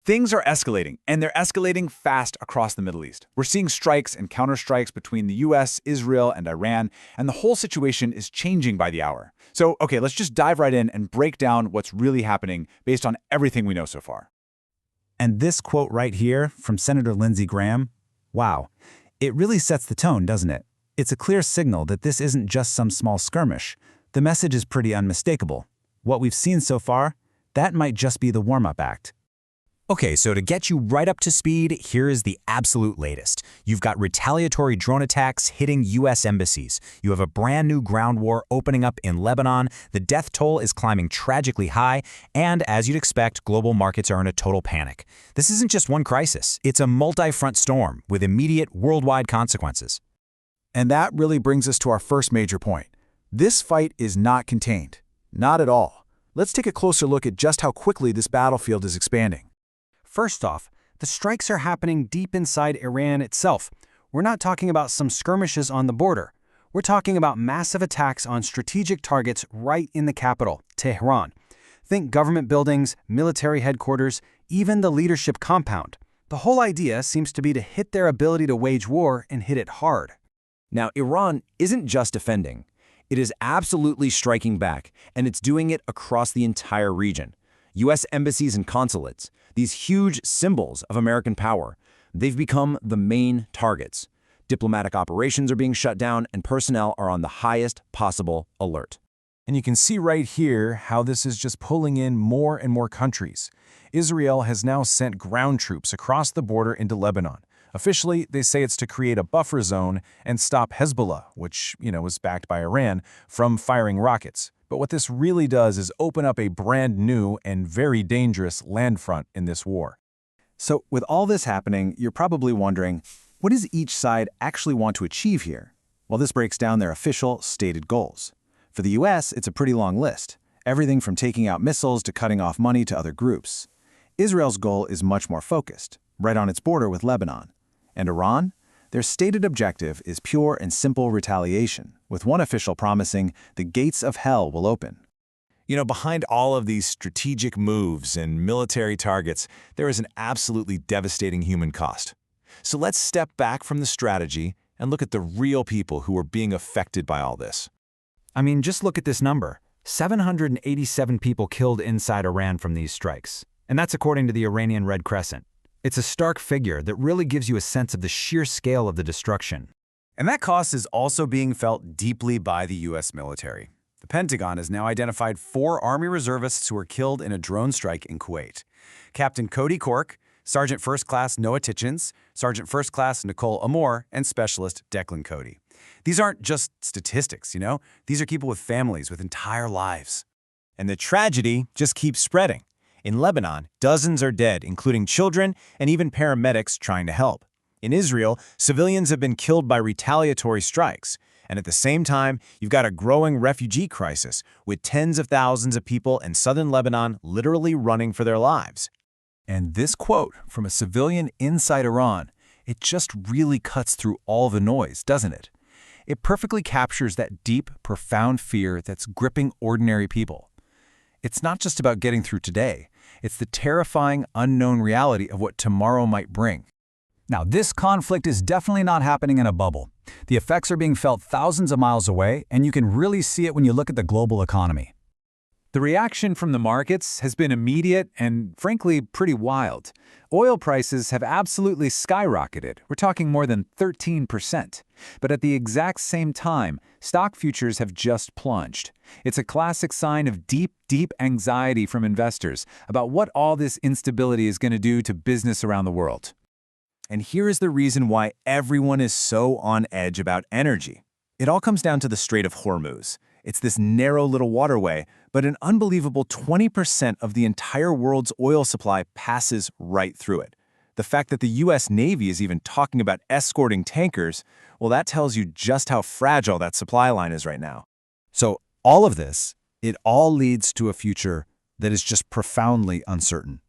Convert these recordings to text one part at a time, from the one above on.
Things are escalating, and they're escalating fast across the Middle East. We're seeing strikes and counterstrikes between the US, Israel, and Iran, and the whole situation is changing by the hour. So, okay, let's just dive right in and break down what's really happening based on everything we know so far. And this quote right here from Senator Lindsey Graham, wow, it really sets the tone, doesn't it? It's a clear signal that this isn't just some small skirmish. The message is pretty unmistakable. What we've seen so far, that might just be the warm-up act. Okay, so to get you right up to speed, here is the absolute latest. You've got retaliatory drone attacks hitting U.S. embassies. You have a brand new ground war opening up in Lebanon. The death toll is climbing tragically high. And as you'd expect, global markets are in a total panic. This isn't just one crisis. It's a multi-front storm with immediate worldwide consequences. And that really brings us to our first major point. This fight is not contained. Not at all. Let's take a closer look at just how quickly this battlefield is expanding. First off, the strikes are happening deep inside Iran itself. We're not talking about some skirmishes on the border. We're talking about massive attacks on strategic targets right in the capital, Tehran. Think government buildings, military headquarters, even the leadership compound. The whole idea seems to be to hit their ability to wage war and hit it hard. Now, Iran isn't just defending. It is absolutely striking back, and it's doing it across the entire region. U.S. embassies and consulates, these huge symbols of American power, they've become the main targets. Diplomatic operations are being shut down, and personnel are on the highest possible alert. And you can see right here how this is just pulling in more and more countries. Israel has now sent ground troops across the border into Lebanon. Officially, they say it's to create a buffer zone and stop Hezbollah, which, was backed by Iran, from firing rockets. But what this really does is open up a brand new and very dangerous land front in this war. So with all this happening, you're probably wondering, what does each side actually want to achieve here? Well, this breaks down their official, stated goals. For the US, it's a pretty long list. Everything from taking out missiles to cutting off money to other groups. Israel's goal is much more focused, right on its border with Lebanon. And Iran? Their stated objective is pure and simple retaliation, with one official promising the gates of hell will open. Behind all of these strategic moves and military targets, there is an absolutely devastating human cost. So let's step back from the strategy and look at the real people who are being affected by all this. I mean, just look at this number. 787 people killed inside Iran from these strikes. And that's according to the Iranian Red Crescent. It's a stark figure that really gives you a sense of the sheer scale of the destruction. And that cost is also being felt deeply by the U.S. military. The Pentagon has now identified 4 Army reservists who were killed in a drone strike in Kuwait. Captain Cody Cork, Sergeant First Class Noah Titchens, Sergeant First Class Nicole Amor, and Specialist Declan Cody. These aren't just statistics, These are people with families, with entire lives. And the tragedy just keeps spreading. In Lebanon, dozens are dead, including children and even paramedics trying to help. In Israel, civilians have been killed by retaliatory strikes. And at the same time, you've got a growing refugee crisis, with tens of thousands of people in southern Lebanon literally running for their lives. And this quote from a civilian inside Iran, it just really cuts through all the noise, doesn't it? It perfectly captures that deep, profound fear that's gripping ordinary people. It's not just about getting through today. It's the terrifying, unknown reality of what tomorrow might bring. Now, this conflict is definitely not happening in a bubble. The effects are being felt thousands of miles away, and you can really see it when you look at the global economy. The reaction from the markets has been immediate and, frankly, pretty wild. Oil prices have absolutely skyrocketed. We're talking more than 13%. But at the exact same time, stock futures have just plunged. It's a classic sign of deep, deep anxiety from investors about what all this instability is going to do to business around the world. And here is the reason why everyone is so on edge about energy. It all comes down to the Strait of Hormuz. It's this narrow little waterway, but an unbelievable 20% of the entire world's oil supply passes right through it. The fact that the U.S. Navy is even talking about escorting tankers, well, that tells you just how fragile that supply line is right now. So all of this, it all leads to a future that is just profoundly uncertain.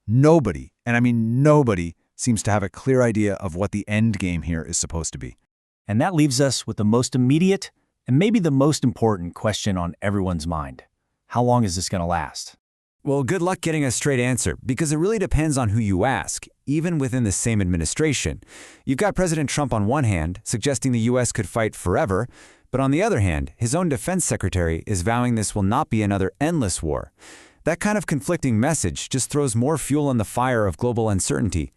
Nobody, and I mean nobody, seems to have a clear idea of what the end game here is supposed to be. And that leaves us with the most immediate and maybe the most important question on everyone's mind. How long is this going to last? Well, good luck getting a straight answer, because it really depends on who you ask, even within the same administration. You've got President Trump on one hand, suggesting the U.S. could fight forever, but on the other hand, his own defense secretary is vowing this will not be another endless war. That kind of conflicting message just throws more fuel on the fire of global uncertainty.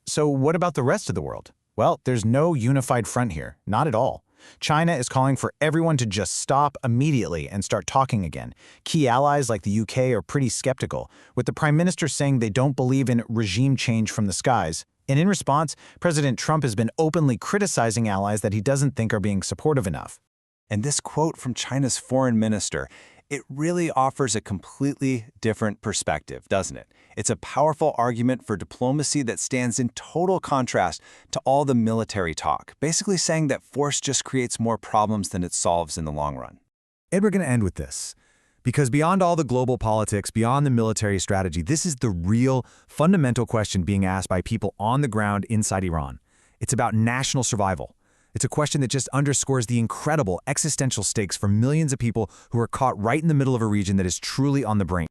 So what about the rest of the world? Well, there's no unified front here, not at all. China is calling for everyone to just stop immediately and start talking again. Key allies like the UK are pretty skeptical, with the Prime Minister saying they don't believe in regime change from the skies. And in response, President Trump has been openly criticizing allies that he doesn't think are being supportive enough. And this quote from China's foreign minister, it really offers a completely different perspective, doesn't it? It's a powerful argument for diplomacy that stands in total contrast to all the military talk, basically saying that force just creates more problems than it solves in the long run. And we're going to end with this. Because beyond all the global politics, beyond the military strategy, this is the real, fundamental question being asked by people on the ground inside Iran. It's about national survival. It's a question that just underscores the incredible existential stakes for millions of people who are caught right in the middle of a region that is truly on the brink.